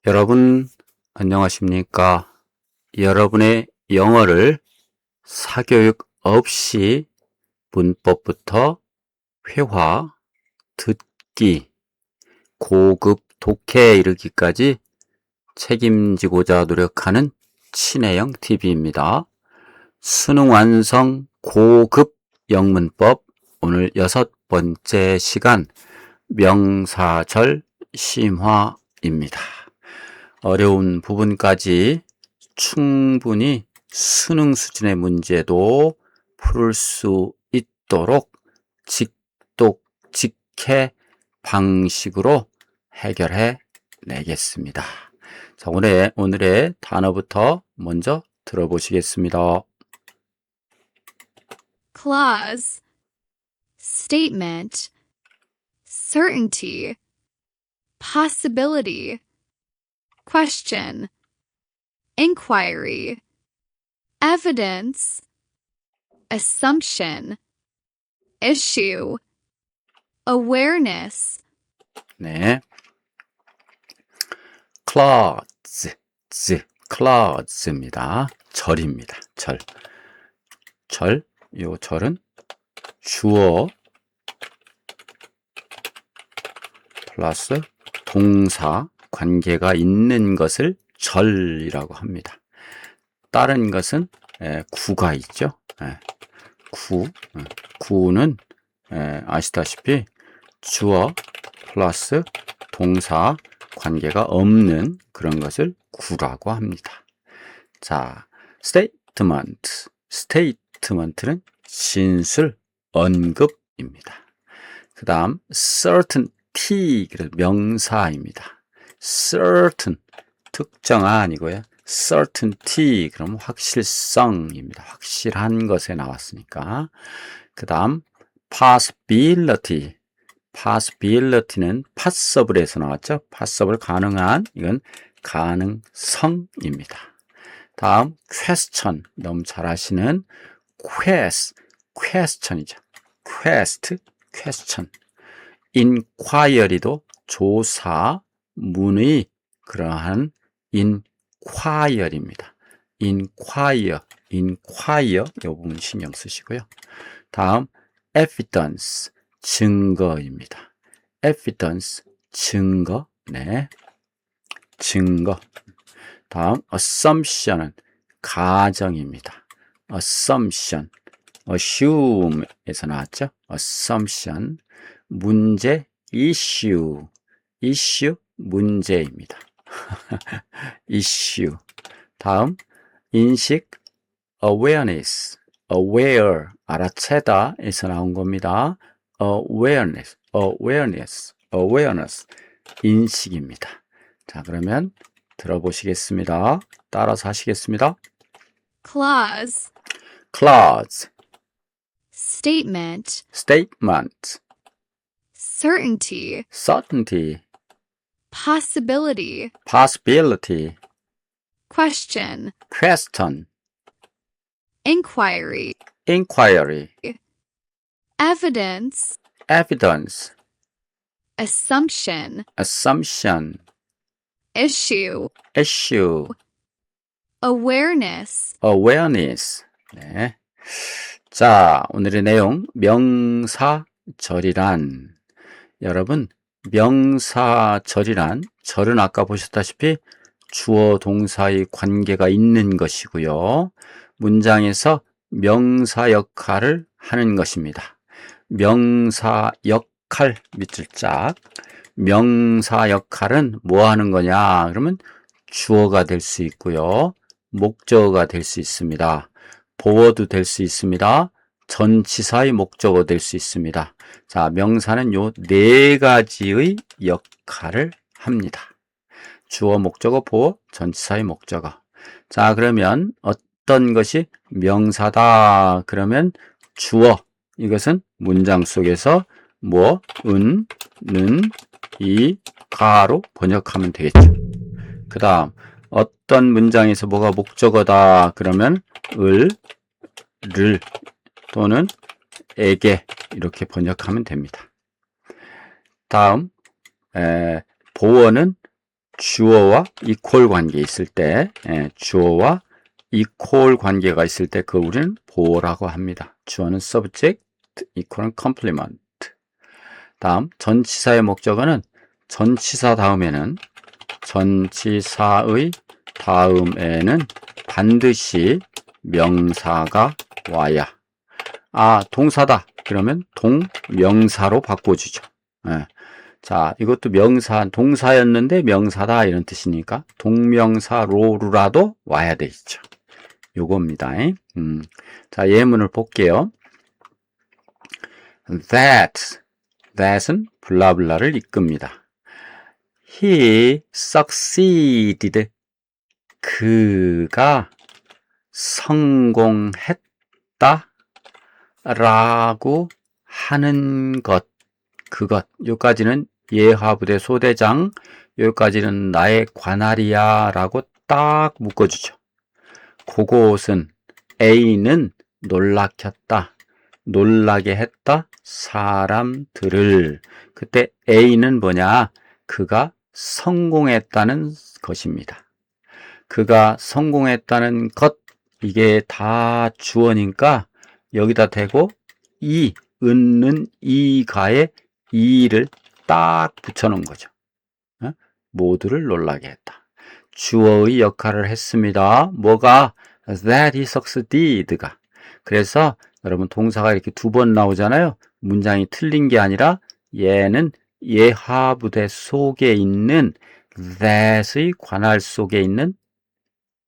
여러분, 안녕하십니까? 여러분의 영어를 사교육 없이 문법부터 회화, 듣기, 고급 독해에 이르기까지 책임지고자 노력하는 친혜영 TV입니다. 수능 완성 고급 영문법 오늘 6번째 시간 명사절 심화입니다. 어려운 부분까지 충분히 수능 수준의 문제도 풀 수 있도록 직독, 직해 방식으로 해결해 내겠습니다. 자, 오늘의 단어부터 먼저 들어보시겠습니다. Clause, statement, certainty, possibility, question, inquiry, evidence, assumption, issue, awareness. 네. clause입니다. 절입니다. 절. 요 절은 주어 플러스 동사 관계가 있는 것을 절이라고 합니다. 다른 것은 구가 있죠. 구는 아시다시피 주어 플러스 동사 관계가 없는 그런 것을 구라고 합니다. 자, statement는 진술, 언급입니다. 그 다음 certainty, 그래서 명사입니다. certain, 특정한이고요. certainty, 그럼 확실성입니다. 확실한 것에 나왔으니까. 그 다음 possibility는 possible에서 나왔죠. possible, 가능한, 이건 가능성입니다. 다음 question, 너무 잘 아시는 question이죠. question. inquiry도 조사, 문의, 그러한 inquiry입니다. inquire, 이 부분 신경 쓰시고요. 다음 evidence, 증거입니다. evidence, 증거. 네, 증거. 다음 assumption은 가정입니다. assume에서 나왔죠. assumption, 문제, issue, 문제입니다. issue. 다음 인식, awareness, 알아채다에서 나온 겁니다. awareness, 인식입니다. 자, 그러면 들어보시겠습니다. 따라서 하시겠습니다. Clause, statement, certainty, possibility, question, inquiry, evidence, assumption, issue, awareness. 네. 자, 오늘의 내용, 명사절이란, 여러분, 명사절이란, 절은 아까 보셨다시피 주어 동사의 관계가 있는 것이고요. 문장에서 명사 역할을 하는 것입니다. 명사 역할, 밑줄 짝. 명사 역할은 뭐 하는 거냐? 그러면 주어가 될 수 있고요. 목적어가 될 수 있습니다. 보어도 될 수 있습니다. 전치사의 목적어 될 수 있습니다. 자, 명사는 요 네 가지의 역할을 합니다. 주어, 목적어, 보어, 전치사의 목적어. 자, 그러면 어떤 것이 명사다? 그러면 주어, 이것은 문장 속에서 뭐, 은, 는, 이, 가로 번역하면 되겠죠. 그 다음 어떤 문장에서 뭐가 목적어다? 그러면 을, 또는 에게 이렇게 번역하면 됩니다. 다음 보어는 주어와 equal 관계 있을 때, 주어와 equal 관계가 있을 때 그 우리는 보어라고 합니다. 주어는 subject, equal은 complement. 다음 전치사의 목적어는 전치사의 다음에는 반드시 명사가 와야. 동사다. 그러면 동명사로 바꿔주죠. 자, 이것도 동사였는데 명사다 이런 뜻이니까 동명사로라도 와야 되겠죠. 요겁니다. 자, 예문을 볼게요. that은 블라블라를 이끕니다. he succeeded. 그가 성공했다 라고 하는 것, 그것. 요까지는 예화부대 소대장, 여기까지는 나의 관할이야 라고 딱 묶어주죠. 그곳은 A는 놀라켰다, 놀라게 했다 사람들을. 그때 A는 뭐냐? 그가 성공했다는 것입니다. 그가 성공했다는 것, 이게 다 주어니까 여기다 대고 은는 이가에 이를 딱 붙여놓은 거죠. 모두를 놀라게 했다. 주어의 역할을 했습니다. 뭐가? that he succeeded가. 그래서 여러분 동사가 이렇게 두 번 나오잖아요. 문장이 틀린 게 아니라 얘는 예하부대 속에 있는 that의 관할 속에 있는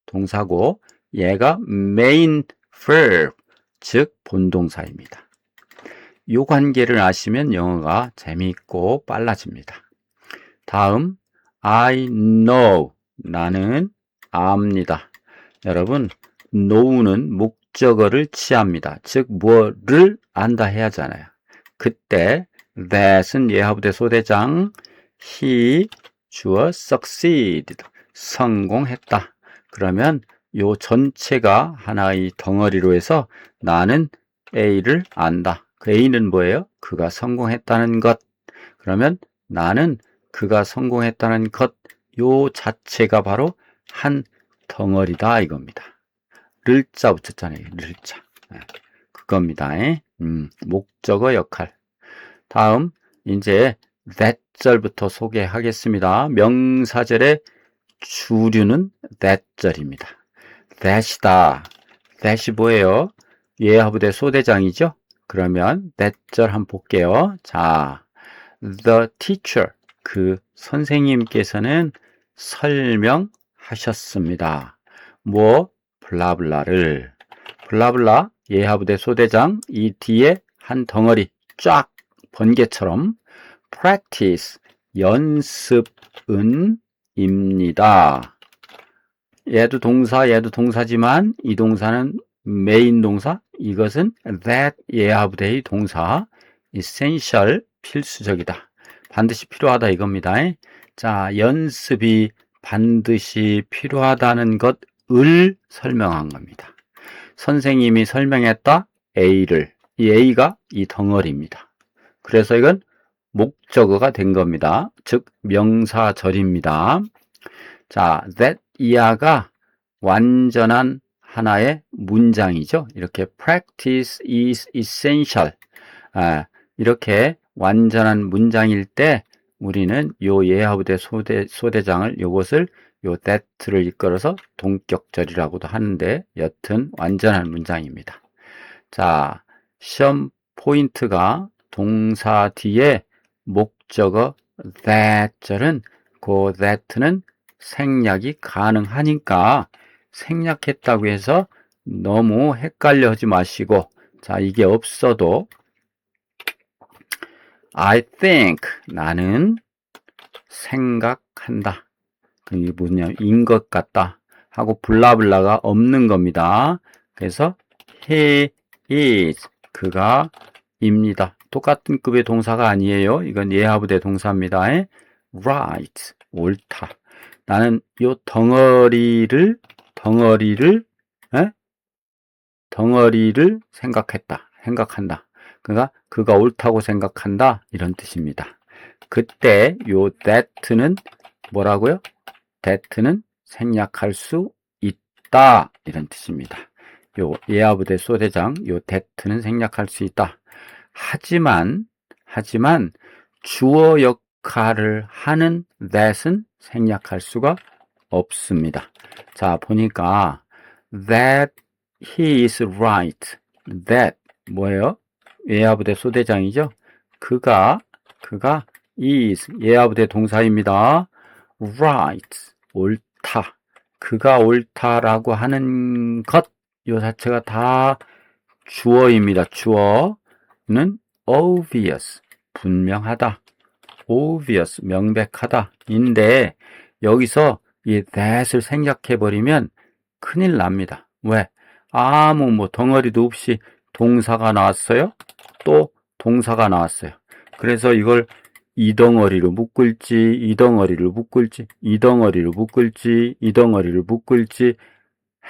동사고, 얘가 main verb, 즉 본동사입니다. 이 관계를 아시면 영어가 재미있고 빨라집니다. 다음, I know, 나는 압니다. 여러분, know는 목적어를 취합니다. 즉 뭐를 안다 해야 하잖아요. 그때 that은 예하부대 소대장, he 주어 succeeded, 성공했다. 그러면 요 전체가 하나의 덩어리로 해서 나는 A를 안다. 그 A는 뭐예요? 그가 성공했다는 것. 그러면 나는 그가 성공했다는 것, 요 자체가 바로 한 덩어리다 이겁니다. 를자 붙였잖아요. 를자. 그겁니다. 목적어 역할. 다음 이제 that절부터 소개하겠습니다. 명사절의 주류는 that절입니다. that이다. that이 뭐예요? 예하부대 소대장이죠? 그러면 that절 한번 볼게요. 자, the teacher, 그 선생님께서는 설명하셨습니다. 블라블라를. 블라블라, 예하부대 소대장, 이 뒤에 한 덩어리 쫙 번개처럼 practice, 연습은 입니다. 얘도 동사지만 이 동사는 메인 동사, 이것은 that 예하부대의 동사, essential, 필수적이다. 반드시 필요하다 이겁니다. 자, 연습이 반드시 필요하다는 것을 설명한 겁니다. 선생님이 설명했다, A를. 이 A가 이 덩어리입니다. 그래서 이건 목적어가 된 겁니다. 즉 명사절입니다. 자, that 이하가 완전한 하나의 문장이죠. 이렇게 practice is essential. 이렇게 완전한 문장일 때 우리는 요 예하부대 소대장을 요것을 요 that를 이끌어서 동격절이라고도 하는데 여튼 완전한 문장입니다. 자, 시험 포인트가 동사 뒤에 목적어 that절은 그 that는 생략이 가능하니까 생략했다고 해서 너무 헷갈려 하지 마시고, 자, 이게 없어도 I think, 나는 생각한다. 이게 뭐냐, 인 것 같다 하고 블라블라가 없는 겁니다. 그래서 he is, 그가 입니다. 똑같은 급의 동사가 아니에요. 이건 예하부대 동사입니다. right, 옳다. 나는 요 덩어리를 생각한다. 그러니까 그가 옳다고 생각한다 이런 뜻입니다. 그때 요 that는 뭐라고요? that는 생략할 수 있다. 이런 뜻입니다. 요 예하부대 소대장 요 that는 생략할 수 있다. 하지만 주어 역할을 하는 that은 생략할 수가 없습니다. 자, 보니까 that he is right. that 뭐예요? 예하부대 소대장이죠. 그가 is 예하부대 동사입니다. right 옳다. 그가 옳다라고 하는 것 요 자체가 다 주어입니다. 주어는 obvious 분명하다. obvious 명백하다. 인데 여기서 이 that을 생략해버리면 큰일 납니다. 왜? 아무 뭐 덩어리도 없이 동사가 나왔어요. 또 동사가 나왔어요. 그래서 이걸 이 덩어리로 묶을지, 이 덩어리로 묶을지, 이 덩어리로 묶을지, 이 덩어리로 묶을지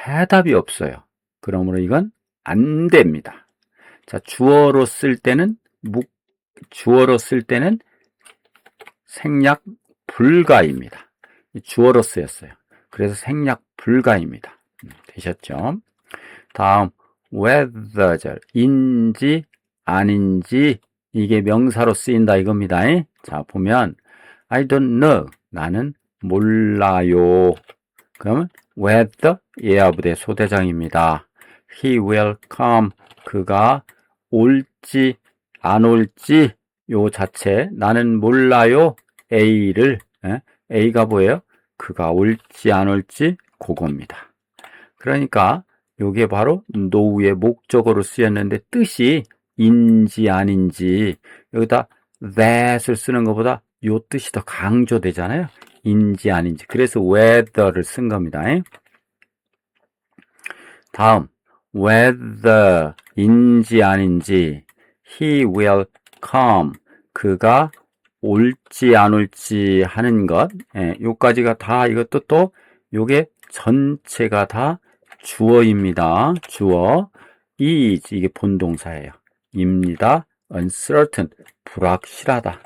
해답이 없어요. 그러므로 이건 안 됩니다. 자, 주어로 쓸 때는 생략 불가입니다. 주어로 쓰였어요. 그래서 생략 불가입니다. 되셨죠? 다음 whether 인지 아닌지 이게 명사로 쓰인다 이겁니다. 자, 보면 I don't know 나는 몰라요. 그러면 whether 예하부대 소대장입니다. He will come 그가 올지 안 올지 요 자체 나는 몰라요. A가 뭐예요? 그가 올지 안 올지 그겁니다. 그러니까 요게 바로 know의 목적어로 쓰였는데 뜻이 인지 아닌지 여기다 that을 쓰는 것보다 요 뜻이 더 강조되잖아요. 인지 아닌지. 그래서 whether를 쓴 겁니다. 다음 whether 인지 아닌지 he will come 그가 올지 안 올지 하는 것 요까지가 다 이것도 또 요게 전체가 다 주어입니다. 주어 is 이게 본동사예요. 입니다. uncertain 불확실하다.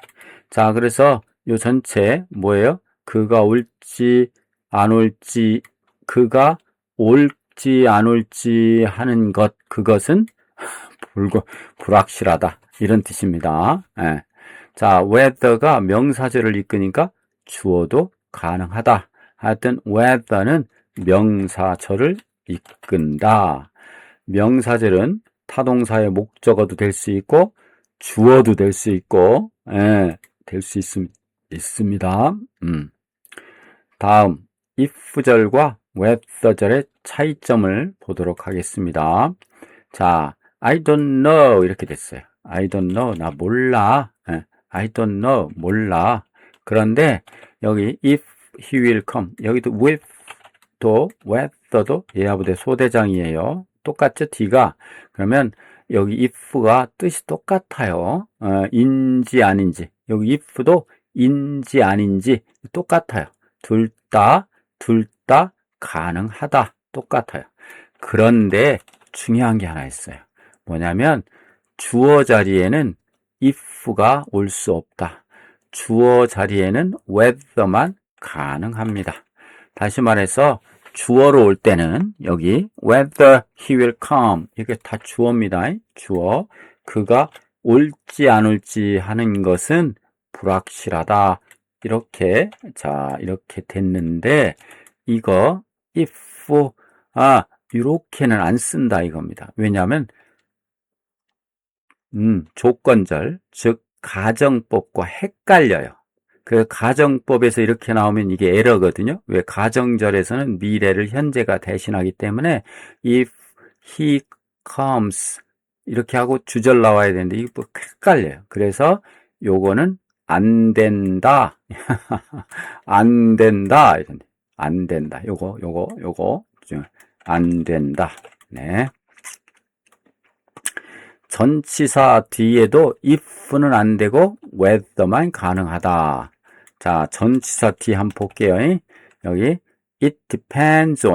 자, 그래서 요 전체 뭐예요? 그가 올지 안 올지 그가 올지 안 올지 하는 것 그것은 불확실하다 이런 뜻입니다. 자, whether가 명사절을 이끄니까 주어도 가능하다. 하여튼 whether는 명사절을 이끈다. 명사절은 타동사의 목적어도 될 수 있고 주어도 될 수 있고 될 수 있습니다. 다음 if절과 whether절의 차이점을 보도록 하겠습니다. 자, I don't know 이렇게 됐어요. I don't know 나 몰라. I don't know 몰라. 그런데 여기 if he will come 여기도 with도 whether도 예하부대 소대장이에요. 똑같죠? D가. 그러면 여기 if가 뜻이 똑같아요. 인지 아닌지. 여기 if도 인지 아닌지 똑같아요. 둘 다 가능하다. 똑같아요. 그런데 중요한 게 하나 있어요. 뭐냐면 주어 자리에는 if가 올 수 없다. 주어 자리에는 whether만 가능합니다. 다시 말해서 주어로 올 때는 여기 whether he will come 이게 다 주어입니다. 주어 그가 올지 안 올지 하는 것은 불확실하다. 이렇게 이렇게 됐는데 이거 if 이렇게는 안 쓴다 이겁니다. 왜냐하면 조건절 즉 가정법과 헷갈려요. 그 가정법에서 이렇게 나오면 이게 에러거든요. 왜 가정절에서는 미래를 현재가 대신하기 때문에 if he comes 이렇게 하고 주절 나와야 되는데 이거 헷갈려요. 그래서 요거는 안 된다. 안 된다. 안 된다. 요거 안 된다. 네. 전치사 뒤에도 if는 안 되고 whether만 가능하다. 자, 전치사 뒤 한번 볼게요. 여기 it depends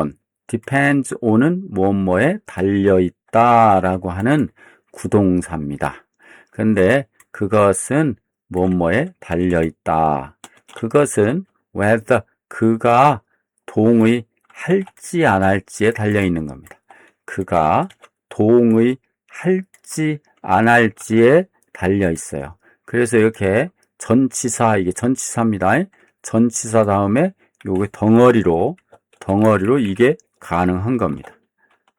on은 뭐뭐에 달려있다 라고 하는 구동사입니다. 근데 그것은 뭐뭐에 달려있다. 그것은 whether 그가 동의 할지 안 할지에 달려 있는 겁니다. 그가 동의 할지 안 할지에 달려 있어요. 그래서 이렇게 전치사, 이게 전치사입니다. 전치사 다음에 요게 덩어리로 이게 가능한 겁니다.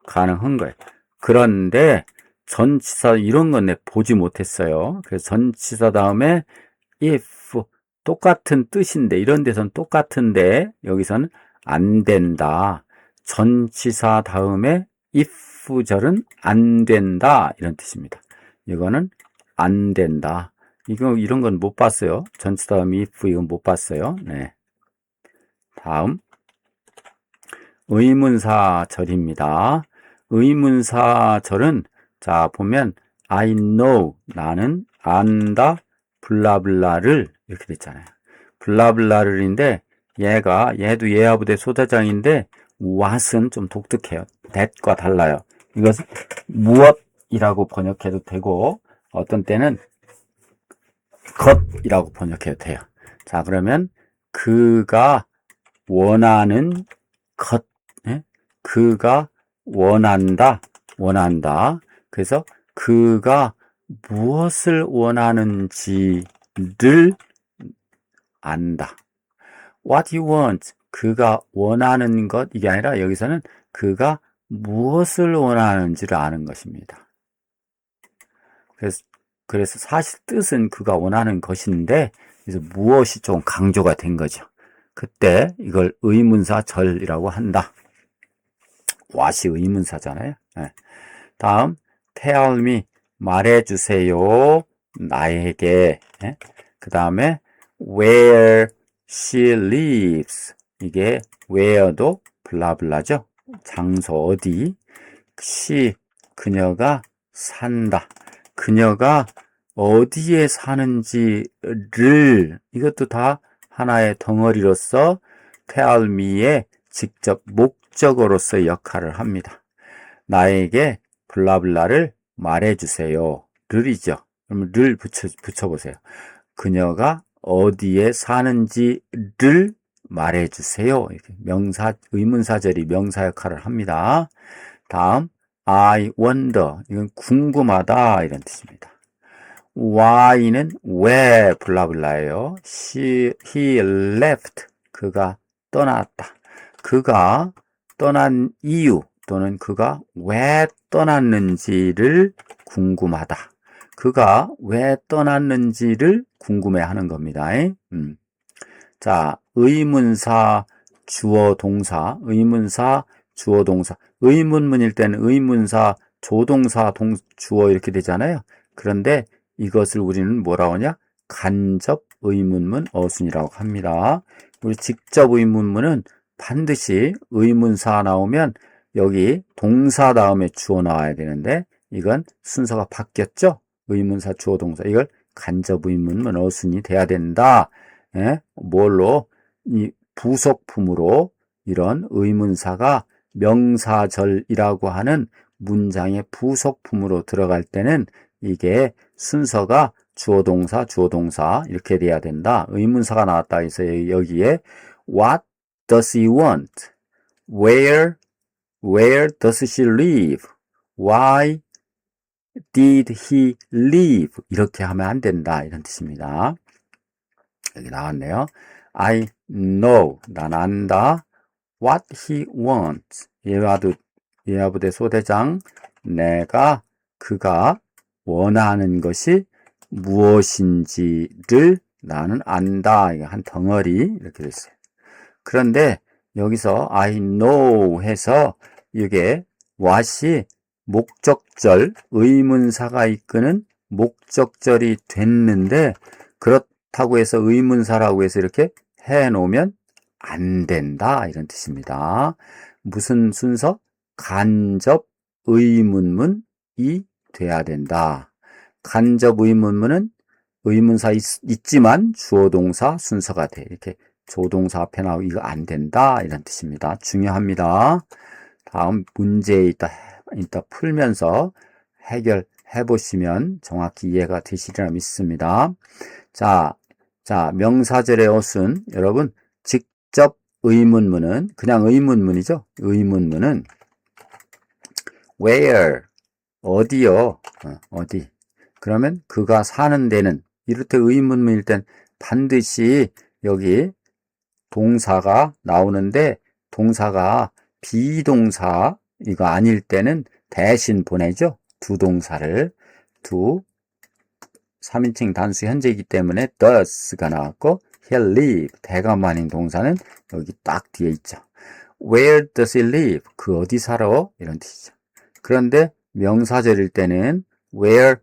가능한 거예요. 그런데 전치사 이런 건 내 보지 못했어요. 그래서 전치사 다음에 if 똑같은 뜻인데 이런 데선 똑같은데 여기서는 안 된다. 전치사 다음에 if절은 안 된다 이런 뜻입니다. 이거는 안 된다. 이런 건 못 봤어요. 전치사 다음에 if 이건 못 봤어요. 네. 다음 의문사절입니다. 의문사절은 자 보면 I know 나는 안다 블라블라를 이렇게 됐잖아요. 블라블라를인데 얘도 예하부대 소대장인데 what은 좀 독특해요. that과 달라요. 이것은 무엇이라고 번역해도 되고 어떤 때는 것이라고 번역해도 돼요. 자 그러면 그가 원하는 것, 예? 그가 원한다. 그래서 그가 무엇을 원하는지를 안다. What he wants, 그가 원하는 것, 이게 아니라 여기서는 그가 무엇을 원하는지를 아는 것입니다. 그래서 사실 뜻은 그가 원하는 것인데, 그래서 무엇이 좀 강조가 된 거죠. 그때 이걸 의문사절이라고 한다. what이 의문사잖아요. 네. 다음 tell me 말해주세요. 나에게. 네. 그 다음에 where she lives 이게 where도 블라블라죠. 장소 어디. she 그녀가 산다. 그녀가 어디에 사는지를 이것도 다 하나의 덩어리로서 tell me의 직접 목적어로서의 역할을 합니다. 나에게 블라블라를 말해주세요. 를이죠. 그러면 를 붙여보세요. 그녀가 어디에 사는지를 말해주세요. 이렇게 의문사절이 명사 역할을 합니다. 다음 I wonder 이건 궁금하다 이런 뜻입니다. why는 왜 블라블라예요. he left 그가 떠났다. 그가 떠난 이유 또는 그가 왜 떠났는지를 궁금하다. 그가 왜 떠났는지를 궁금해하는 겁니다. 자, 의문사 주어 동사, 의문사 주어 동사. 의문문일 때는 의문사 조동사 주어 이렇게 되잖아요. 그런데 이것을 우리는 뭐라고 하냐? 간접 의문문 어순이라고 합니다. 우리 직접 의문문은 반드시 의문사 나오면 여기 동사 다음에 주어 나와야 되는데 이건 순서가 바뀌었죠? 의문사 주어 동사. 이걸 간접 의문문 어순이 돼야 된다. 예? 뭘로? 이 부속품으로 이런 의문사가 명사절이라고 하는 문장의 부속품으로 들어갈 때는 이게 순서가 주어 동사 이렇게 돼야 된다. 의문사가 나왔다 해서 여기에 what does he want? Where does she live? Why did he leave? 이렇게 하면 안 된다. 이런 뜻입니다. 여기 나왔네요. I know. 난 안다. What he wants. 예하부대 소대장. 그가 원하는 것이 무엇인지를 나는 안다. 이게 한 덩어리 이렇게 됐어요. 그런데 여기서 I know 해서 이게 what이 목적절, 의문사가 이끄는 목적절이 됐는데 그렇다고 해서 의문사라고 해서 이렇게 해놓으면 안 된다 이런 뜻입니다. 무슨 순서? 간접 의문문이 돼야 된다. 간접 의문문은 의문사 있지만 주어 동사 순서가 돼. 이렇게 조동사 앞에 나오고 이거 안 된다 이런 뜻입니다. 중요합니다. 다음 문제 이따 풀면서 해결해 보시면 정확히 이해가 되시리라 믿습니다. 자, 명사절의 어순 여러분 직접 의문문은 그냥 의문문이죠. 의문문은 where 어디요? 어디. 그러면 그가 사는 데는 이럴 때 의문문일 땐 반드시 여기 동사가 나오는데 동사가 비동사 이거 아닐 때는 대신 보내죠. 두 동사를 3인칭 단수 현재이기 때문에 does가 나왔고 he live 대가만인 동사는 여기 딱 뒤에 있죠. Where does he live? 그 어디 살아? 이런 뜻이죠. 그런데 명사절일 때는 where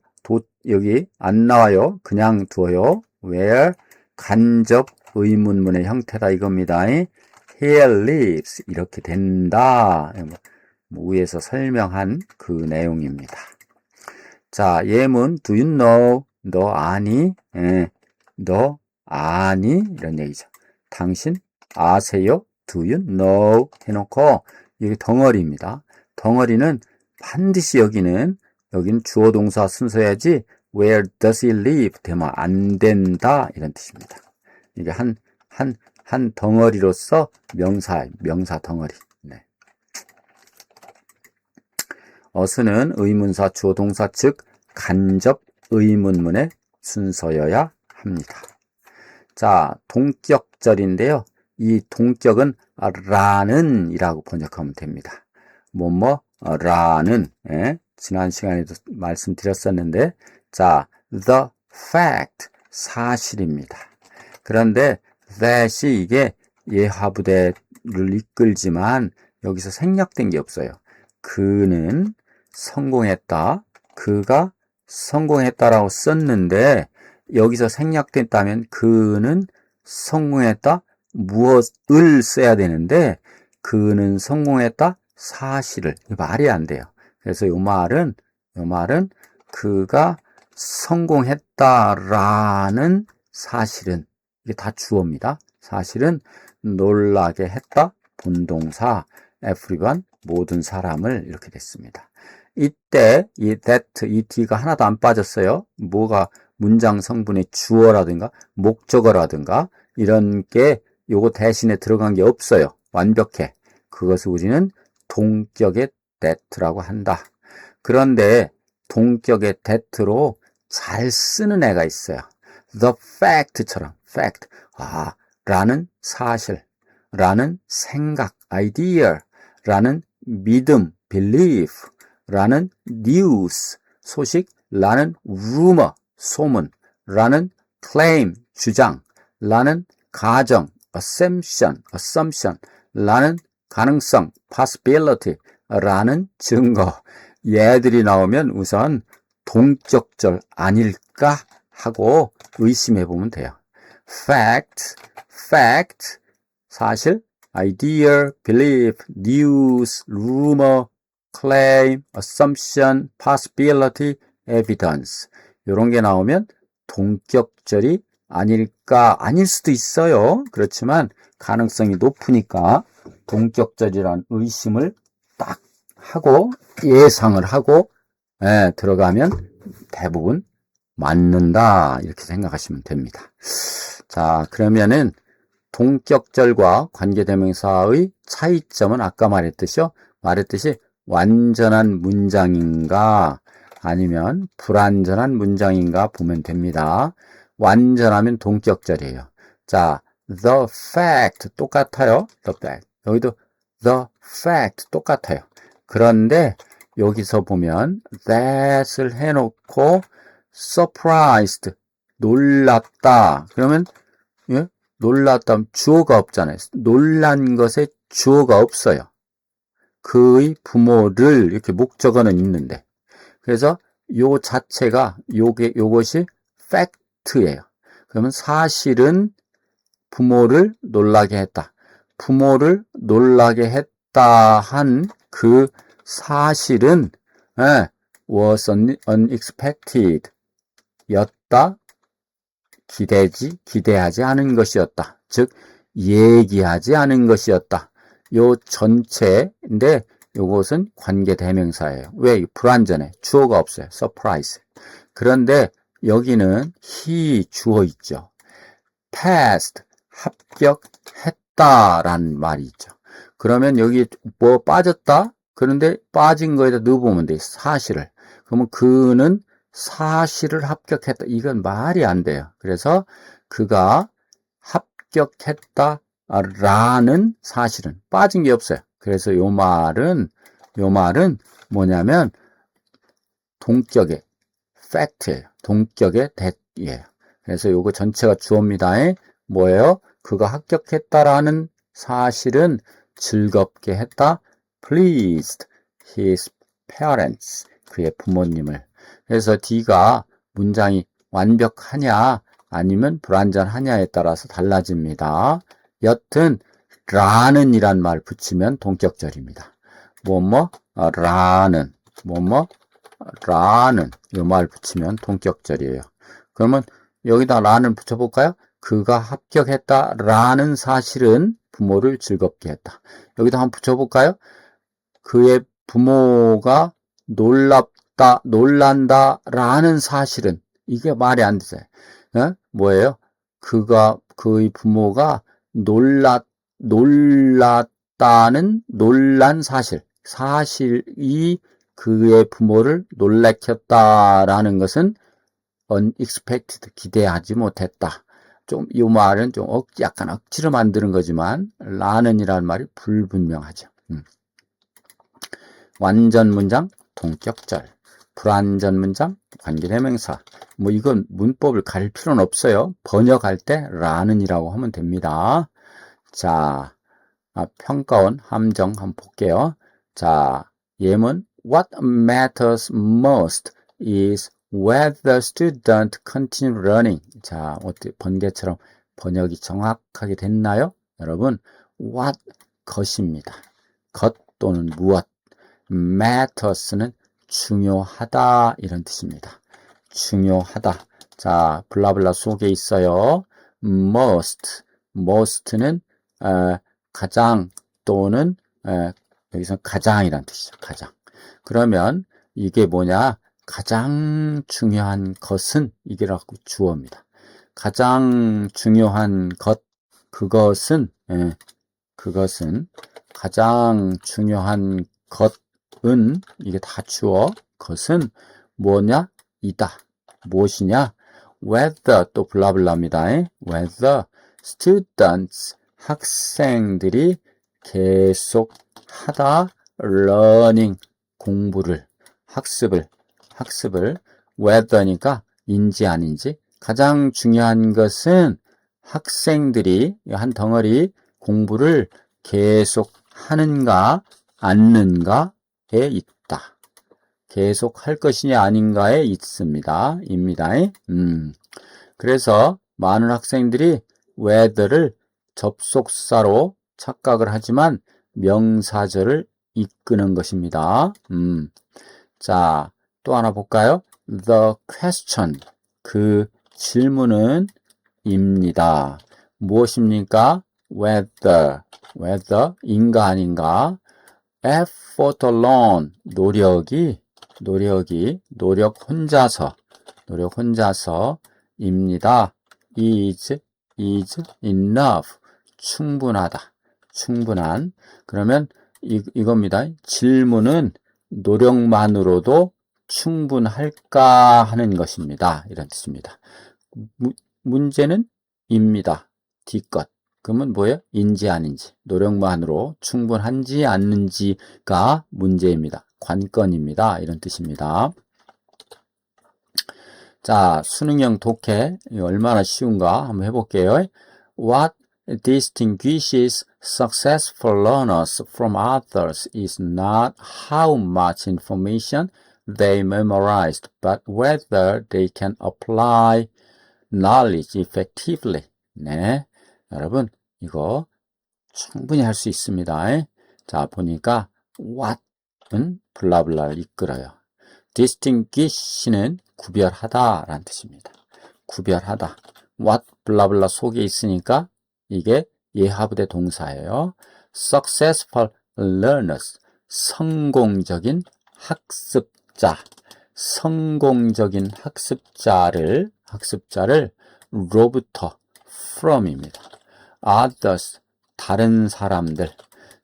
여기 안 나와요. 그냥 두어요. where 간접 의문문의 형태다 이겁니다. He lives 이렇게 된다. 위에서 설명한 그 내용입니다. 자, 예문 do you know? 너 아니? 너 아니? 이런 얘기죠. 당신 아세요? do you know? 해놓고 이게 덩어리입니다. 덩어리는 반드시 여기는 주어 동사 순서야지 where does he live 되면 안 된다 이런 뜻입니다. 이게 한 덩어리로서 명사 덩어리. 네. 어순은 의문사 주어 동사 즉 간접 의문문의 순서여야 합니다. 자, 동격절인데요. 이 동격은 라는 이라고 번역하면 됩니다. 라는 지난 시간에도 말씀드렸었는데 자, the fact 사실입니다. 그런데 that이 이게 예하부대를 이끌지만 여기서 생략된 게 없어요. 그는 성공했다. 그가 성공했다라고 썼는데 여기서 생략됐다면 그는 성공했다. 무엇을 써야 되는데 그는 성공했다. 사실을. 말이 안 돼요. 그래서 이 말은 그가 성공했다라는 사실은 이게 다 주어입니다. 사실은 놀라게 했다. 본동사 everyone 모든 사람을 이렇게 됐습니다. 이때 이 that, 이 t가 하나도 안 빠졌어요. 뭐가 문장 성분의 주어라든가 목적어라든가 이런 게 요거 대신에 들어간 게 없어요. 완벽해. 그것을 우리는 동격의 that라고 한다. 그런데 동격의 that로 잘 쓰는 애가 있어요. the fact처럼 fact 라는 사실, 라는 생각, idea, 라는 믿음, belief, 라는 news, 소식, 라는 rumor, 소문, 라는 claim, 주장, 라는 가정, assumption, 라는 가능성, possibility, 라는 증거. 얘들이 나오면 우선 동격절 아닐까 하고 의심해 보면 돼요. fact, 사실, idea, belief, news, rumor, claim, assumption, possibility, evidence. 이런 게 나오면 동격절이 아닐까, 아닐 수도 있어요. 그렇지만 가능성이 높으니까 동격절이란 의심을 딱 하고 예상을 하고 들어가면 대부분 맞는다 이렇게 생각하시면 됩니다. 자, 그러면은 동격절과 관계대명사의 차이점은 아까 말했듯이 완전한 문장인가 아니면 불완전한 문장인가 보면 됩니다. 완전하면 동격절이에요. 자, the fact 똑같아요. the fact. 여기도 the fact 똑같아요. 그런데 여기서 보면 that을 해놓고 surprised 놀랐다. 그러면 놀랐다 주어가 없잖아요. 놀란 것에 주어가 없어요. 그의 부모를 이렇게 목적어는 있는데 그래서 요 자체가 요것이 fact예요. 그러면 사실은 부모를 놀라게 했다. 부모를 놀라게 했다 한 그 사실은 was unexpected 였다. 기대하지 않은 것이었다. 즉 얘기하지 않은 것이었다. 요 전체인데 요것은 관계대명사예요. 왜? 불완전해. 주어가 없어요. surprise. 그런데 여기는 he 주어 있죠. passed 합격했다. 했다라는 말이 있죠. 그러면 여기 뭐 빠졌다? 그런데 빠진 거에다 넣어보면 돼. 사실을. 그러면 그는 사실을 합격했다. 이건 말이 안 돼요. 그래서 그가 합격했다라는 사실은 빠진 게 없어요. 그래서 요 말은 뭐냐면 동격의 fact예요. 동격의 that이에요. 그래서 요거 전체가 주어입니다. 뭐예요? 그가 합격했다라는 사실은 즐겁게 했다. pleased his parents. 그의 부모님을. 그래서 D가 문장이 완벽하냐 아니면 불완전하냐에 따라서 달라집니다. 여튼 라는 이란 말 붙이면 동격절입니다. 라는 라는 이 말 붙이면 동격절이에요. 그러면 여기다 라는 붙여볼까요? 그가 합격했다라는 사실은 부모를 즐겁게 했다. 여기다 한번 붙여볼까요? 그의 부모가 놀란다라는 사실은 이게 말이 안 되죠. 뭐예요? 그의 부모가 놀란 사실이 그의 부모를 놀래켰다라는 것은 unexpected, 기대하지 못했다. 이 말은 약간 억지로 만드는 거지만, 라는이라는 말이 불분명하죠. 완전 문장, 동격절. 불완전 문장, 관계대명사. 이건 문법을 가릴 필요는 없어요. 번역할 때 라는이라고 하면 됩니다. 자, 평가원 함정 한번 볼게요. 자, 예문 What matters most is whether student continue learning. 자, 어떻게 번개처럼 번역이 정확하게 됐나요? 여러분, what 것입니다. 것 또는 무엇. matters는 중요하다 이런 뜻입니다. 중요하다. 자, 블라블라 속에 있어요. most는 가장 또는 여기서 가장이란 뜻이죠. 가장. 그러면 이게 뭐냐? 가장 중요한 것은 이게라고 주어입니다. 가장 중요한 것, 그것은 가장 중요한 것은 이게 다 주어. 것은 뭐냐? 이다. 무엇이냐? whether 또 블라블라입니다. whether students 학생들이 계속 하다 learning 공부를 학습을 whether니까 인지 아닌지 가장 중요한 것은 학생들이 한 덩어리 공부를 계속 하는가 않는가에 있다. 계속 할 것이냐 아닌가에 있습니다. 입니다. 그래서 많은 학생들이 whether를 접속사로 착각을 하지만 명사절을 이끄는 것입니다. 자, 또 하나 볼까요? The question, 그 질문은 입니다. 무엇입니까? whether, 인가 아닌가? effort alone, 노력 혼자서입니다. is enough, 충분한. 그러면 이겁니다. 질문은 노력만으로도 충분할까 하는 것입니다. 이런 뜻입니다. 문제는 입니다. D것. 그러면 뭐예요? 인지 아닌지, 노력만으로 충분한지 않는지가 문제입니다. 관건입니다. 이런 뜻입니다. 자, 수능형 독해 얼마나 쉬운가 한번 해볼게요. What distinguishes successful learners from others is not how much information they memorized, but whether they can apply knowledge effectively. 네, 여러분 이거 충분히 할 수 있습니다. 자, 보니까 what은 블라블라를 이끌어요. distinguish는 구별하다 라는 뜻입니다. 구별하다. what 블라블라 속에 있으니까 이게 예하부대 동사예요. successful learners, 성공적인 학습자를 로부터 from입니다. others, 다른 사람들,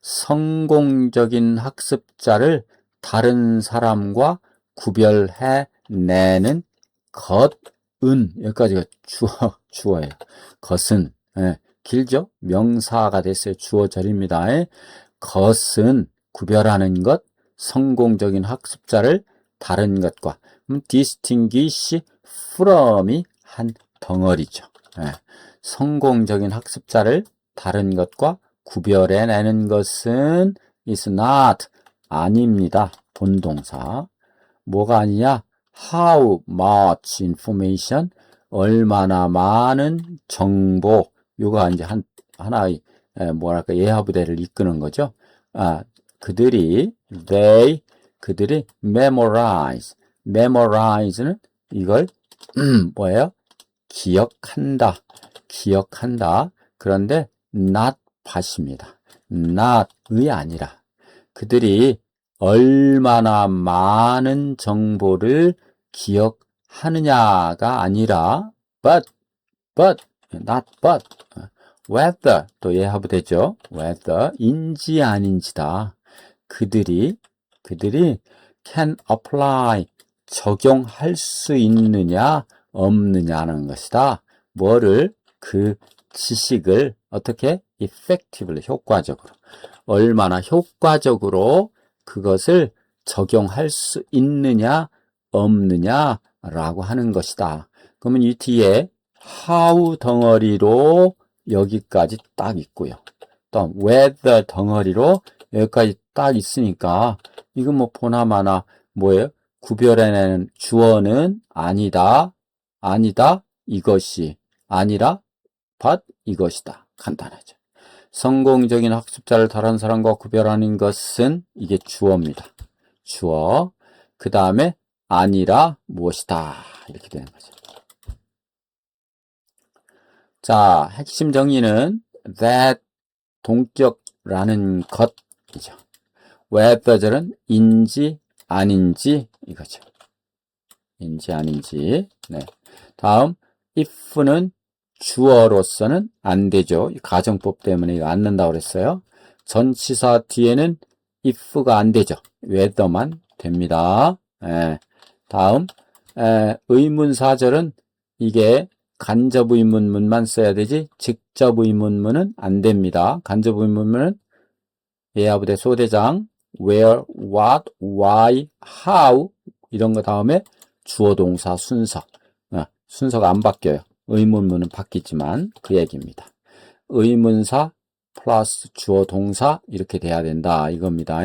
성공적인 학습자를 다른 사람과 구별해내는 것은, 여기까지가 주어예요. 것은, 예, 길죠? 명사가 됐어요. 주어절입니다. 것은 구별하는 것, 성공적인 학습자를 다른 것과, distinguish from이 한 덩어리죠. 예, 성공적인 학습자를 다른 것과 구별해내는 것은 is not, 아닙니다. 본동사. 뭐가 아니냐? How much information, 얼마나 많은 정보. 요가 이제 하나의 뭐랄까 예하부대를 이끄는 거죠. 그들이 memorize는 이걸 뭐예요? 기억한다. 그런데 not 밭입니다. not의 아니라 그들이 얼마나 많은 정보를 기억하느냐가 아니라 not but whether, 또 예하부 되죠. whether인지 아닌지다. 그들이 can apply, 적용할 수 있느냐 없느냐는 것이다. 뭐를? 그 지식을 어떻게? effectively, 효과적으로. 얼마나 효과적으로 그것을 적용할 수 있느냐 없느냐라고 하는 것이다. 그러면 이 뒤에 how 덩어리로 여기까지 딱 있고요. 또 whether 덩어리로 여기까지 딱 있으니까 이건 뭐 보나마나 뭐예요? 구별해내는 주어는 아니다, 이것이 아니라 but 이것이다. 간단하죠. 성공적인 학습자를 다른 사람과 구별하는 것은 이게 주어입니다. 주어. 그 다음에 아니라 무엇이다. 이렇게 되는 거죠. 자, 핵심 정의는 that 동격라는 것이죠. whether는 인지 아닌지 이거죠. 인지 아닌지. 네. 다음 if는 주어로서는 안 되죠. 가정법 때문에 이거 안 넣는다고 그랬어요. 전치사 뒤에는 if가 안 되죠. whether만 됩니다. 다음 의문사절은 이게 간접의문문만 써야 되지 직접의문문은 안 됩니다. 간접의문문은 예하부대 소대장 where, what, why, how 이런 거 다음에 주어동사 순서. 순서가 안 바뀌어요. 의문문은 바뀌지만 그 얘기입니다. 의문사 플러스 주어동사 이렇게 돼야 된다 이겁니다.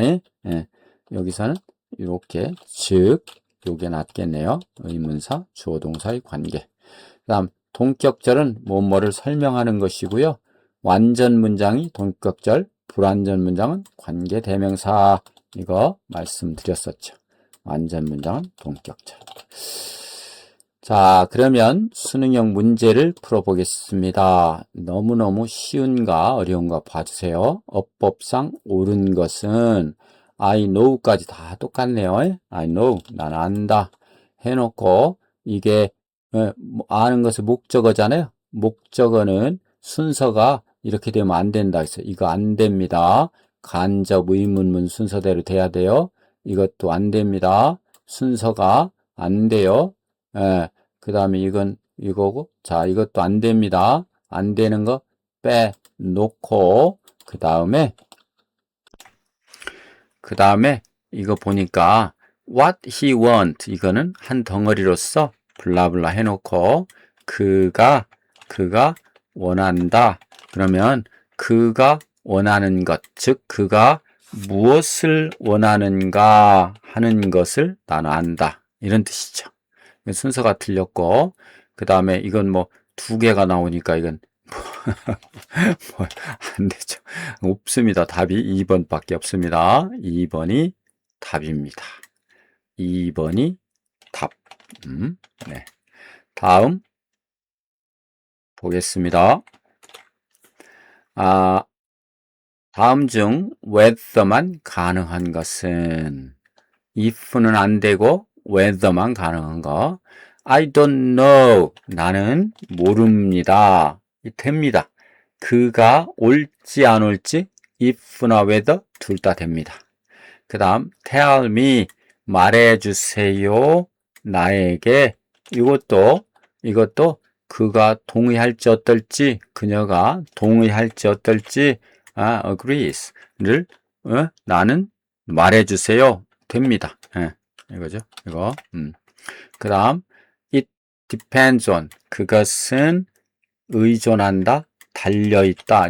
여기서는 이렇게 즉 요게 낫겠네요. 의문사 주어동사의 관계. 그 다음 동격절은 뭐뭐를 설명하는 것이고요. 완전 문장이 동격절, 불완전 문장은 관계 대명사. 이거 말씀드렸었죠. 완전 문장은 동격절. 자, 그러면 수능형 문제를 풀어보겠습니다. 너무너무 쉬운가 어려운가 봐주세요. 어법상 옳은 것은 I know까지 다 똑같네요. I know, 난 안다 해놓고 이게 아는 것의 목적어잖아요. 목적어는 순서가 이렇게 되면 안 된다 했어요. 이거 안 됩니다. 간접 의문문 순서대로 돼야 돼요. 이것도 안 됩니다. 순서가 안 돼요. 그 다음에 이건 이거고, 자, 이것도 안 됩니다. 안 되는 거 빼놓고, 그 다음에 이거 보니까 what he want, 이거는 한 덩어리로서 블라블라 해놓고, 그가 원한다. 그러면 그가 원하는 것, 즉 그가 무엇을 원하는가 하는 것을 나는 안다. 이런 뜻이죠. 순서가 틀렸고, 그 다음에 이건 뭐 두 개가 나오니까 이건 뭐 안 되죠. 없습니다. 답이 2번밖에 없습니다. 2번이 답입니다. 2번이 답. 네. 다음 보겠습니다. 다음 중 whether만 가능한 것은 if는 안 되고 whether만 가능한 거. I don't know. 나는 모릅니다. 됩니다. 그가 올지 안 올지 if나 whether 둘 다 됩니다. 그 다음 tell me 말해주세요. 나에게 이것도 그가 동의할지 어떨지 그녀가 동의할지 어떨지 agrees를 나는 말해주세요. 됩니다. 예, 이거죠. 이거. 그 다음 it depends on 그것은 의존한다, 달려있다.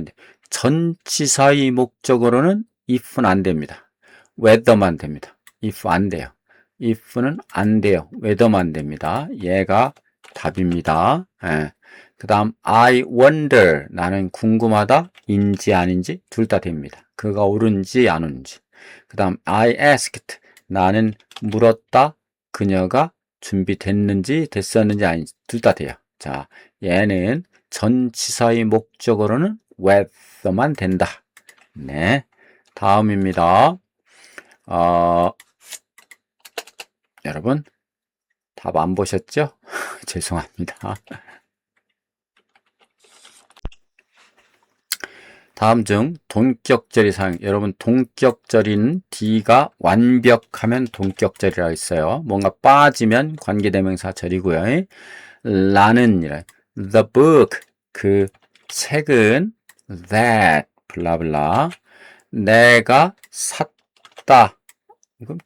전치사의 목적어로는 if는 안 됩니다. whether만 됩니다. if 안 돼요. if는 안 돼요. whether만 됩니다. 얘가 답입니다. 예. 그 다음 I wonder 나는 궁금하다 인지 아닌지 둘 다 됩니다. 그가 옳은지 안 옳은지. 그 다음 I asked 나는 물었다 그녀가 준비됐는지 됐었는지 아닌지 둘 다 돼요. 자, 얘는 전치사의 목적어로는 whether만 된다. 네, 다음입니다. 여러분 답 안 보셨죠? 죄송합니다. 다음 중 동격절이 사용. 여러분 동격절인 D가 완벽하면 동격절이라고 있어요. 뭔가 빠지면 관계대명사 절이고요. 라는 the book 그 책은 that 블라블라 내가 샀다. 그럼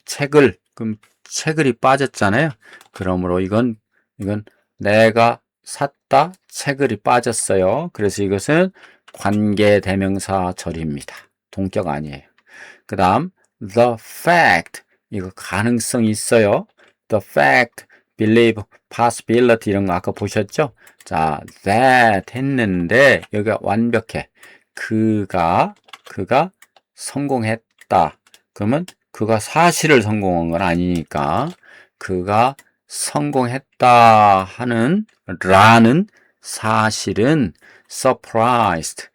책을이 빠졌잖아요. 그러므로 이건 내가 샀다 책을이 빠졌어요. 그래서 이것은 관계대명사 절입니다. 동격 아니에요. 그 다음 the fact 이거 가능성이 있어요. the fact, believe, possibility 이런 거 아까 보셨죠? 자, that 했는데 여기가 완벽해. 그가 성공했다. 그러면 그가 사실을 성공한 건 아니니까 그가 성공했다 하는 라는 사실은 surprised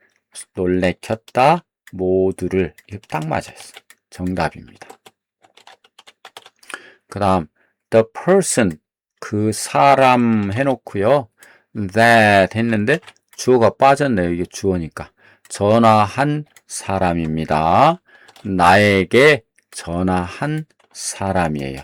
놀래켰다 모두를 이거 딱 맞아요. 정답입니다. 그 다음 the person 그 사람 해놓고요. that 했는데 주어가 빠졌네요. 이게 주어니까 전화한 사람입니다. 나에게 전화한 사람이에요.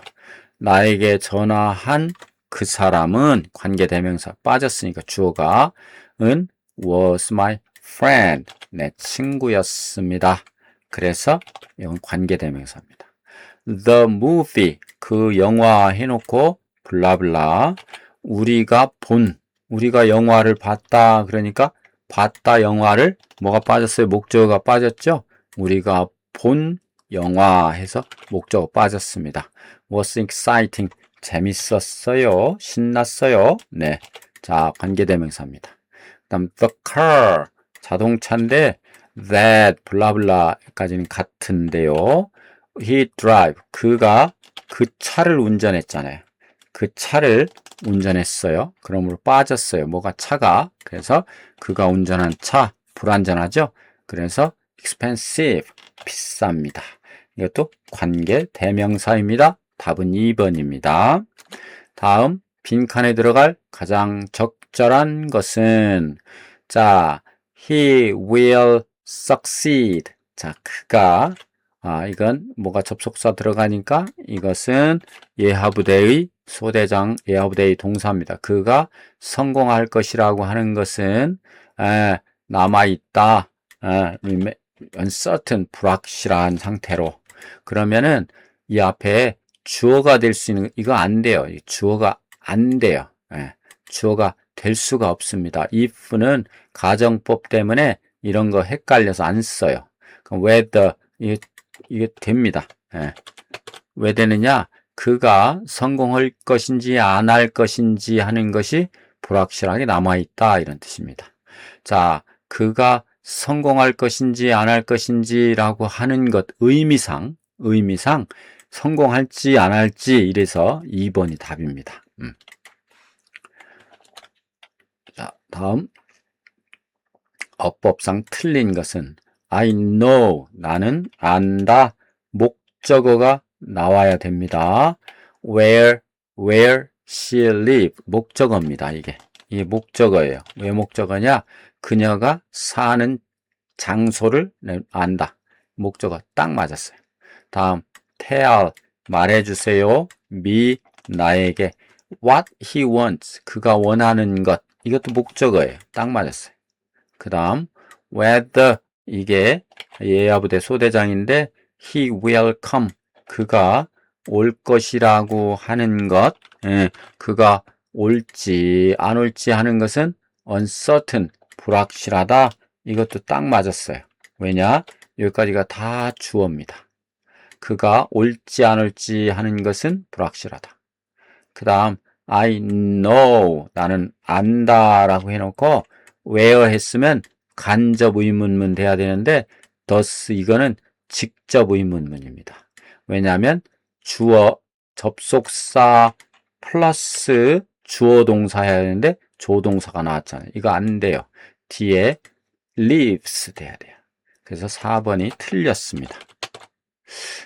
나에게 전화한 그 사람은 관계대명사 빠졌으니까 주어가 was my friend 내 친구였습니다. 그래서 이건 관계대명사입니다. the movie 그 영화 해놓고 블라블라 우리가 영화를 봤다 그러니까 봤다 영화를 뭐가 빠졌어요? 목적어가 빠졌죠? 우리가 본 영화 해서 목적어 빠졌습니다. was exciting 재밌었어요. 신났어요. 네. 자, 관계대명사입니다. 그 다음 the car 자동차인데 that 블라블라까지는 같은데요. he drive 그가 그 차를 운전했잖아요. 그 차를 운전했어요. 그러므로 빠졌어요. 뭐가 차가. 그래서 그가 운전한 차 불안전하죠. 그래서 expensive 비쌉니다. 이것도 관계 대명사입니다. 답은 2번입니다. 다음 빈칸에 들어갈 가장 적절한 것은 자, he will succeed. 자, 그가 이건 뭐가 접속사 들어가니까 이것은 예하부대의 소대장 예하부대의 동사입니다. 그가 성공할 것이라고 하는 것은 남아있다. uncertain 불확실한 상태로 그러면은 이 앞에 주어가 될 수 있는 이거 안 돼요. 주어가 안 돼요. 주어가 될 수가 없습니다. if는 가정법 때문에 이런 거 헷갈려서 안 써요. 그럼 whether 이게 됩니다. 왜 되느냐? 그가 성공할 것인지 안 할 것인지 하는 것이 불확실하게 남아있다 이런 뜻입니다. 자, 그가 성공할 것인지 안 할 것인지라고 하는 것 의미상 성공할지 안 할지 이래서 2번이 답입니다. 자, 다음 어법상 틀린 것은 I know 나는 안다 목적어가 나와야 됩니다. where she live 목적어입니다. 이게 목적어예요. 왜 목적어냐? 그녀가 사는 장소를 안다. 목적어 딱 맞았어요. 다음 tell 말해주세요. me 나에게 what he wants 그가 원하는 것 이것도 목적어예요. 딱 맞았어요. 그 다음 whether 이게 예야부대 소대장인데 he will come 그가 올 것이라고 하는 것 그가 올지 안 올지 하는 것은 uncertain 불확실하다 이것도 딱 맞았어요. 왜냐? 여기까지가 다 주어입니다. 그가 올지 안 올지 하는 것은 불확실하다. 그 다음 I know 나는 안다 라고 해놓고 where 했으면 간접 의문문 돼야 되는데 thus 이거는 직접 의문문입니다. 왜냐하면 주어 접속사 플러스 주어 동사 해야 되는데 조동사가 나왔잖아요. 이거 안 돼요. 뒤에 lives 돼야 돼요. 그래서 4번이 틀렸습니다.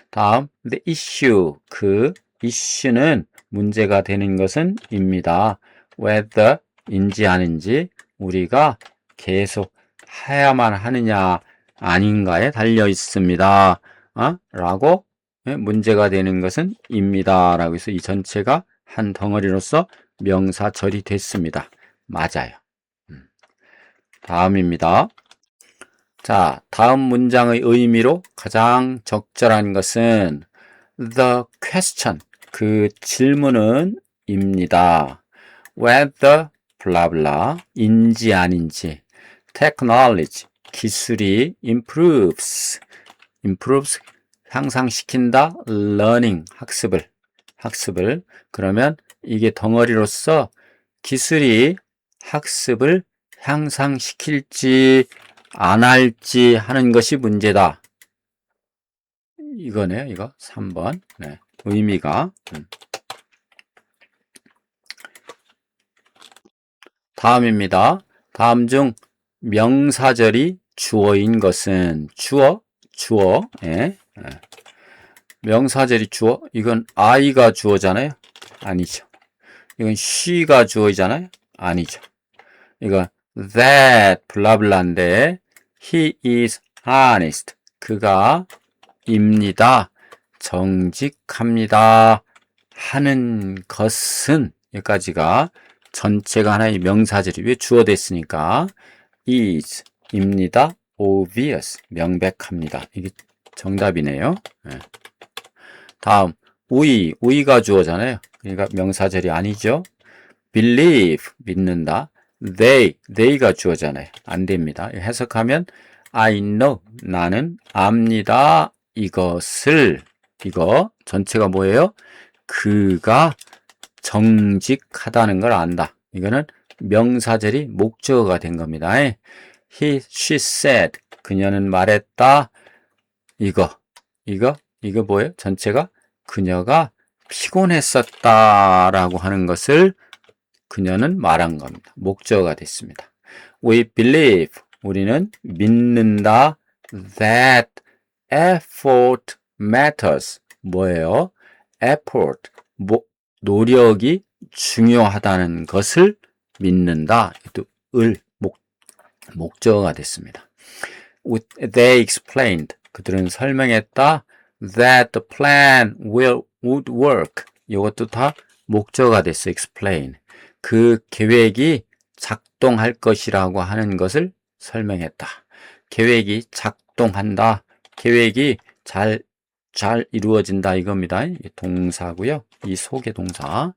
다음 the issue 그 issue는 문제가 되는 것은 입니다. whether 인지 아닌지 우리가 계속 해야만 하느냐 아닌가에 달려 있습니다. 라고 문제가 되는 것은 입니다. 라고 해서 이 전체가 한 덩어리로서 명사 처리됐습니다. 맞아요. 다음입니다. 자, 다음 문장의 의미로 가장 적절한 것은 the question, 그 질문은 입니다. whether, 블라블라, 인지 아닌지, technology, 기술이 improves, 향상시킨다, learning, 학습을. 그러면 이게 덩어리로서 기술이 학습을 향상시킬지 안 할지 하는 것이 문제다. 이거네요. 이거 3번. 네. 의미가. 다음입니다. 다음 중 명사절이 주어인 것은 주어. 예. 명사절이 주어. 이건 I가 주어잖아요. 아니죠. 이건 she가 주어이잖아요. 아니죠. 이건 that 블라블라인데 he is honest. 그가 입니다. 정직합니다. 하는 것은 여기까지가 전체가 하나의 명사절이 왜 주어 됐으니까 is 입니다. obvious 명백합니다. 이게 정답이네요. 네. 다음 we가 주어잖아요. 그러니까 명사절이 아니죠. believe 믿는다. they가 주어잖아요. 안 됩니다. 해석하면 I know 나는 압니다. 이것을 이거 전체가 뭐예요? 그가 정직하다는 걸 안다. 이거는 명사절이 목적어가 된 겁니다. she said 그녀는 말했다. 이거 뭐예요? 전체가 그녀가 피곤했었다라고 하는 것을 그녀는 말한 겁니다. 목적어가 됐습니다. We believe 우리는 믿는다. That effort matters. 뭐예요? effort 노력이 중요하다는 것을 믿는다. 또 목적어가 됐습니다. They explained 그들은 설명했다. That the plan would work. 이것도 다 목적어가 됐어. explain. 그 계획이 작동할 것이라고 하는 것을 설명했다. 계획이 작동한다. 계획이 잘 이루어진다 이겁니다. 이게 동사고요. 이 속의 동사.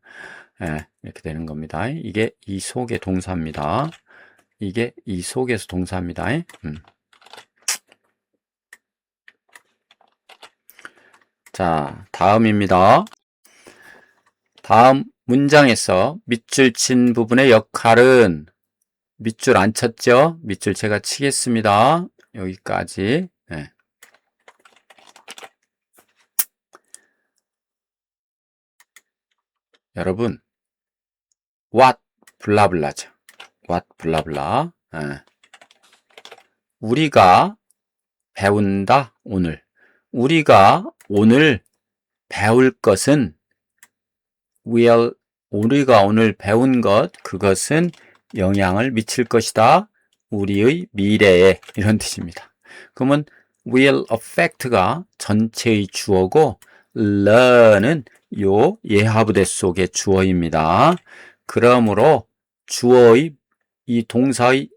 이렇게 되는 겁니다. 이게 이 속의 동사입니다. 이게 이 속에서 동사입니다. 자, 다음입니다. 다음 문장에서 밑줄 친 부분의 역할은 밑줄 안 쳤죠? 밑줄 제가 치겠습니다. 여기까지. 네. 여러분, what 블라블라죠. what 블라블라. 네. 우리가 배운다 오늘. 우리가 오늘 배울 것은 우리가 오늘 배운 것 그것은 영향을 미칠 것이다. 우리의 미래에 이런 뜻입니다. 그러면 will affect가 전체의 주어고 learn은 요 예하부대 속의 주어입니다. 그러므로 주어의 이 동사의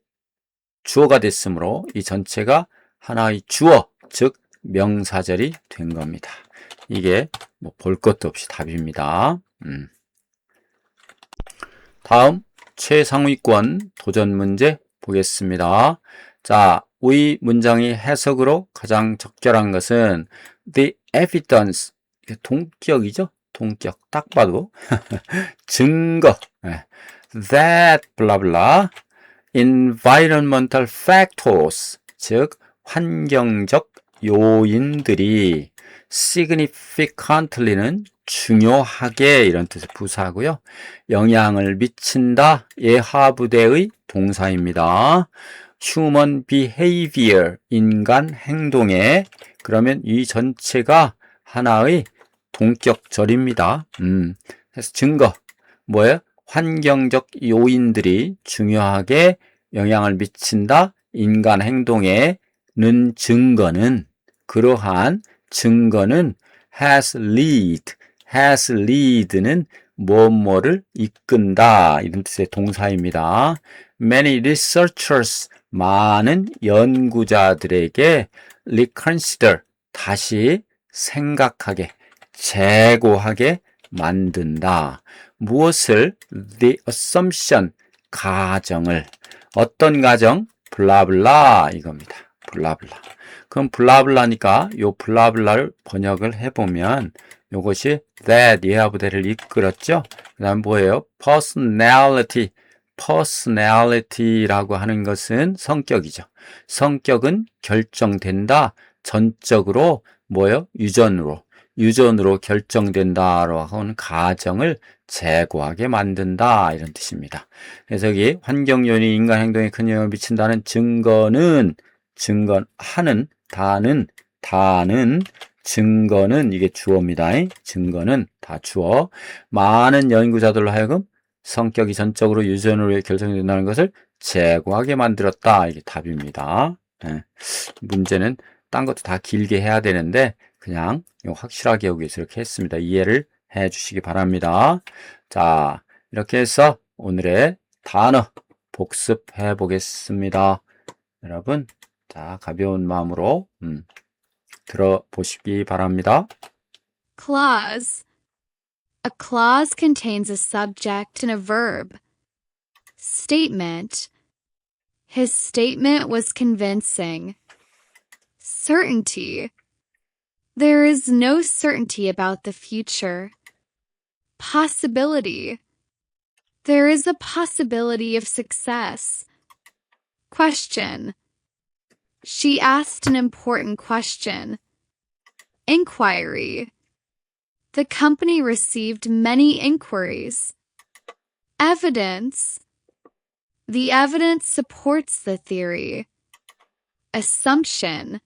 주어가 됐으므로 이 전체가 하나의 주어, 즉 명사절이 된 겁니다. 이게 뭐 볼 것도 없이 답입니다. 다음 최상위권 도전 문제 보겠습니다. 자, 이 문장의 해석으로 가장 적절한 것은 the evidence, 동격이죠? 동격, 딱 봐도 증거, that blah blah environmental factors, 즉 환경적 요인들이 significantly는 중요하게 이런 뜻의 부사고요. 영향을 미친다 예하부대의 동사입니다. human behavior, 인간 행동에, 그러면 이 전체가 하나의 동격절입니다. 그래서 증거 뭐예요? 환경적 요인들이 중요하게 영향을 미친다 인간 행동에는 증거는, 그러한 증거는 has lead는 뭐뭐를 이끈다 이런 뜻의 동사입니다. Many researchers, 많은 연구자들에게 reconsider, 다시 생각하게, 재고하게 만든다. 무엇을? The assumption, 가정을. 어떤 가정? 블라블라 이겁니다. 블라블라. 그럼 블라블라니까 요 블라블라를 번역을 해보면 요것이 that 예하부대를 이끌었죠. 그 다음 뭐예요? personality라고 하는 것은 성격이죠. 성격은 결정된다. 전적으로 뭐예요? 유전으로 결정된다라고 하는 가정을 재고하게 만든다 이런 뜻입니다. 그래서 여기 환경 요인이 인간 행동에 큰 영향을 미친다는 증거는, 증거는 이게 주어입니다. 증거는 다 주어. 많은 연구자들로 하여금 성격이 전적으로 유전으로 결정된다는 것을 재고하게 만들었다. 이게 답입니다. 문제는 딴 것도 다 길게 해야 되는데 그냥 확실하게 여기 위해서 이렇게 했습니다. 이해를 해 주시기 바랍니다. 자, 이렇게 해서 오늘의 단어 복습해 보겠습니다. 여러분, 자, 가벼운 마음으로 들어보시기 바랍니다. Clause. A clause contains a subject and a verb. Statement. His statement was convincing. Certainty. There is no certainty about the future. Possibility. There is a possibility of success. Question. She asked an important question. Inquiry. The company received many inquiries. Evidence. The evidence supports the theory. Assumption.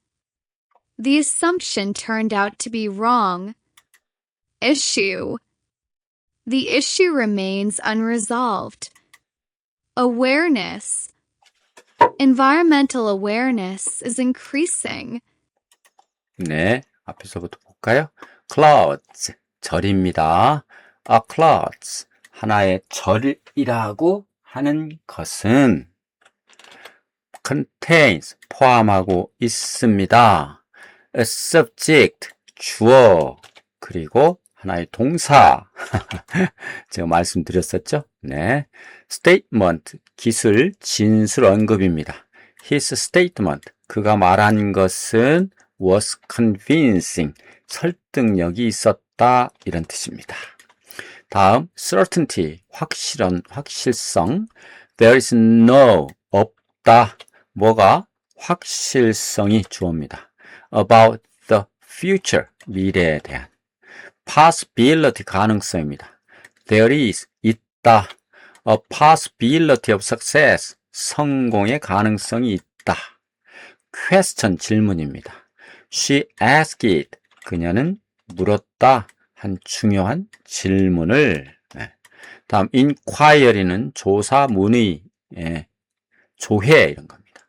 The assumption turned out to be wrong. Issue. The issue remains unresolved. Awareness. Environmental awareness is increasing. 네, 앞에서부터 볼까요? Clouds, 절입니다. A clouds, 하나의 절이라고 하는 것은 contains, 포함하고 있습니다. A subject, 주어, 그리고 하나의 동사. 제가 말씀드렸었죠? 네. Statement, 기술, 진술 언급입니다. His statement, 그가 말한 것은 was convincing, 설득력이 있었다 이런 뜻입니다. 다음 certainty, 확실성. There is no, 없다. 뭐가? 확실성이 주어입니다. About the future, 미래에 대한. Possibility, 가능성입니다. There is, 있다. A possibility of success, 성공의 가능성이 있다. Question, 질문입니다. She asked it, 그녀는 물었다. 한 중요한 질문을. 다음 inquiry는 조사 문의, 조회 이런 겁니다.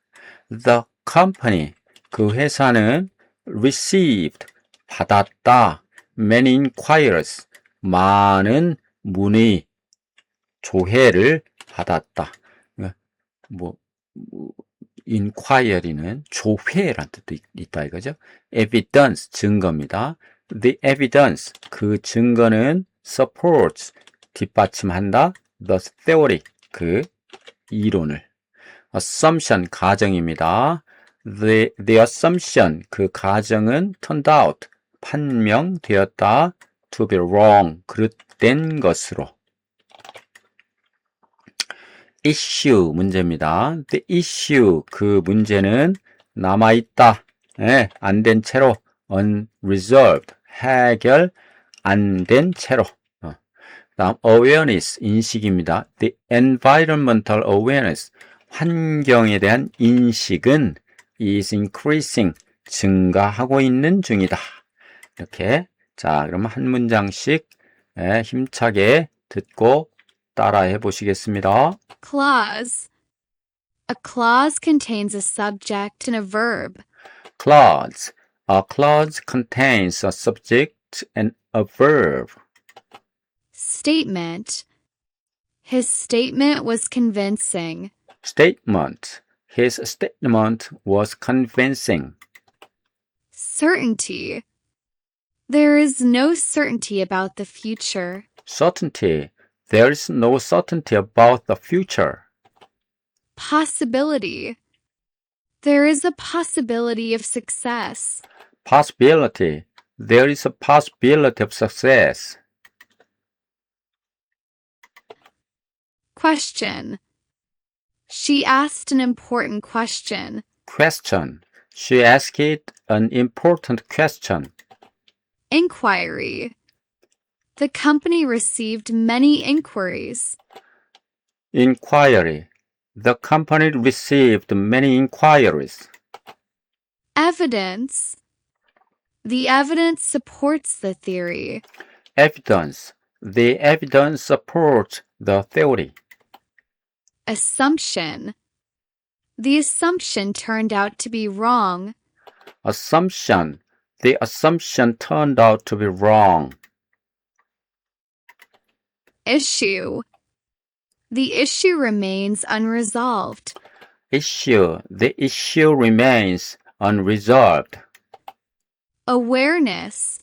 The company, 그 회사는 received, 받았다. many inquiries, 많은 문의, 조회를 받았다. 뭐 inquiry는 조회라는 뜻도 있다 이거죠. evidence, 증거입니다. The evidence, 그 증거는 supports, 뒷받침한다. The theory, 그 이론을. assumption, 가정입니다. The assumption, 그 가정은 turned out, 판명되었다. to be wrong, 그릇된 것으로. issue, 문제입니다. The issue, 그 문제는 남아있다. 예, 안 된 채로. unresolved, 해결 안 된 채로. 다음 awareness, 인식입니다. The environmental awareness, 환경에 대한 인식은 is increasing, 증가하고 있는 중이다. 이렇게. 자, 그러면 한 문장씩 힘차게 듣고 따라해 보시겠습니다. Clause. A clause contains a subject and a verb. Clause. A clause contains a subject and a verb. Statement. His statement was convincing. Statement. His statement was convincing. Certainty. There is no certainty about the future. Certainty. There is no certainty about the future. Possibility. There is a possibility of success. Possibility. There is a possibility of success. Question. She asked an important question. Question. She asked an important question. Inquiry. The company received many inquiries. Inquiry. The company received many inquiries. Evidence. The evidence supports the theory. Evidence. The evidence supports the theory. Assumption. The assumption turned out to be wrong. Assumption. The assumption turned out to be wrong. Issue. The issue remains unresolved. Issue. The issue remains unresolved. Awareness.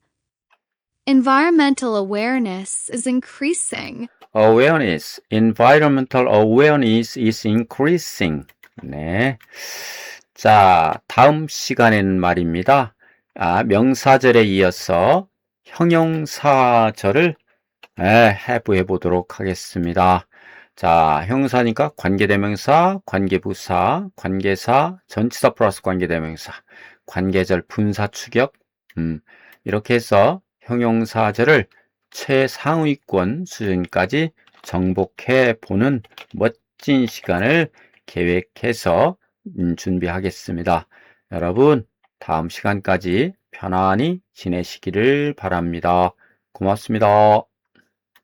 Environmental awareness is increasing. Awareness. Environmental awareness is increasing. 네. 자, 다음 시간에는 말입니다. 명사절에 이어서 형용사절을 해부해 보도록 하겠습니다. 자, 형사니까 관계대명사, 관계부사, 관계사, 전치사 플러스 관계대명사, 관계절, 분사, 추격, 이렇게 해서 형용사절을 최상위권 수준까지 정복해 보는 멋진 시간을 계획해서 준비하겠습니다. 여러분, 다음 시간까지 편안히 지내시기를 바랍니다. 고맙습니다.